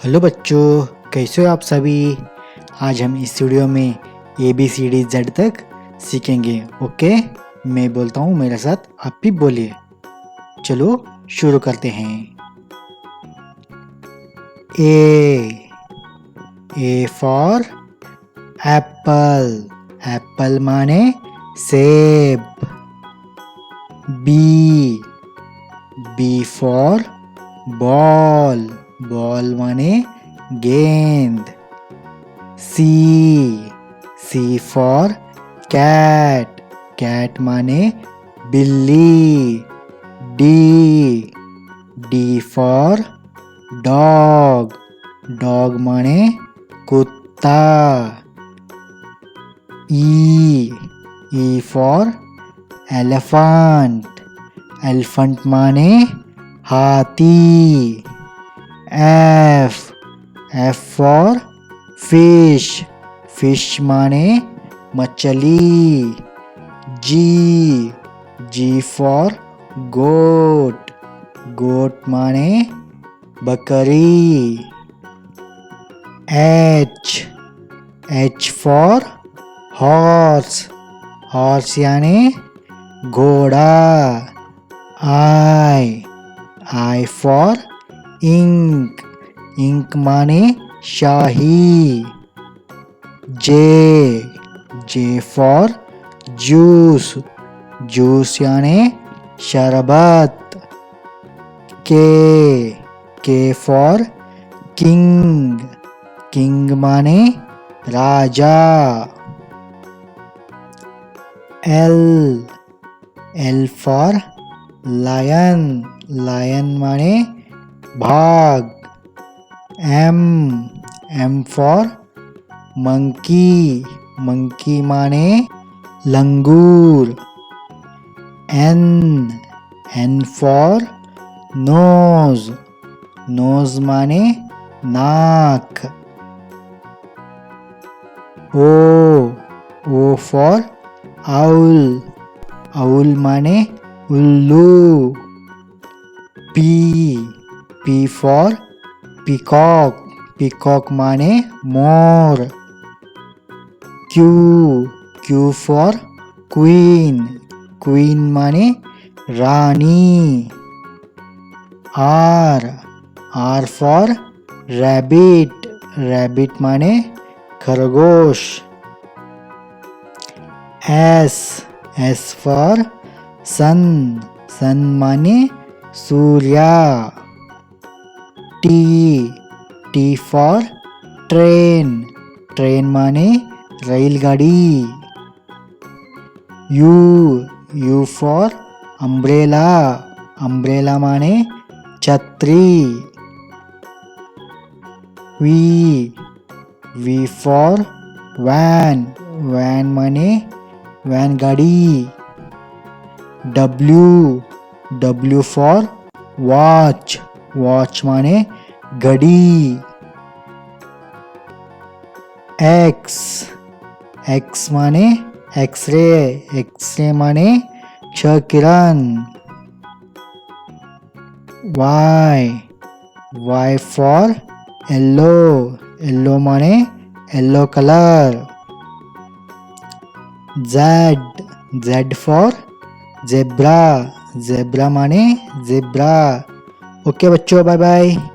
Hello बच्चों, कैसे हो आप सभी। आज हम इस वीडियो में ABCD Z तक सीखेंगे। ओके, मैं बोलता हूँ, मेरे साथ आप भी बोलिए। चलो शुरू करते हैं। ए फॉर एप्पल, एप्पल माने सेब। बी फॉर बॉल, बॉल माने गेंद। सी फॉर कैट, कैट माने बिल्ली। डी फॉर डॉग, डॉग माने कुत्ता। ई फॉर एलिफेंट, एलिफेंट माने हाथी। एफ फॉर फिश, फिश माने मछली। जी फॉर गोट, गोट माने बकरी। एच फॉर हॉर्स, हॉर्स यानी घोड़ा। आई फॉर इंक, इंक माने शाही। जे फॉर जूस, जूस यानी शरबत। के फॉर किंग, किंग माने राजा। एल फॉर लायन, लायन माने भाग। एम फॉर मंकी, मंकी माने लंगूर। एन फॉर नोज, नोज माने नाक। ओ फॉर आउल, आउल माने उल्लू। पी फॉर पीकॉक, पीकॉक माने मोर। क्यू फॉर क्वीन, क्वीन माने रानी। आर फॉर रैबिट, रैबिट माने खरगोश। एस फॉर सन, सन माने Surya. T for train, train माने रेलगाड़ी। यू फॉर अम्ब्रेला, अम्ब्रेला माने छतरी। वी फॉर वैन, वैन माने वैन गाड़ी। डब्ल्यू फॉर वॉच, वॉच माने घड़ी। एक्स माने एक्सरे, एक्सरे माने क्ष किरण। वाई फॉर येलो, येलो माने yellow colour. Z for zebra, zebra माने जेब्रा। ओके बच्चों, बाय बाय।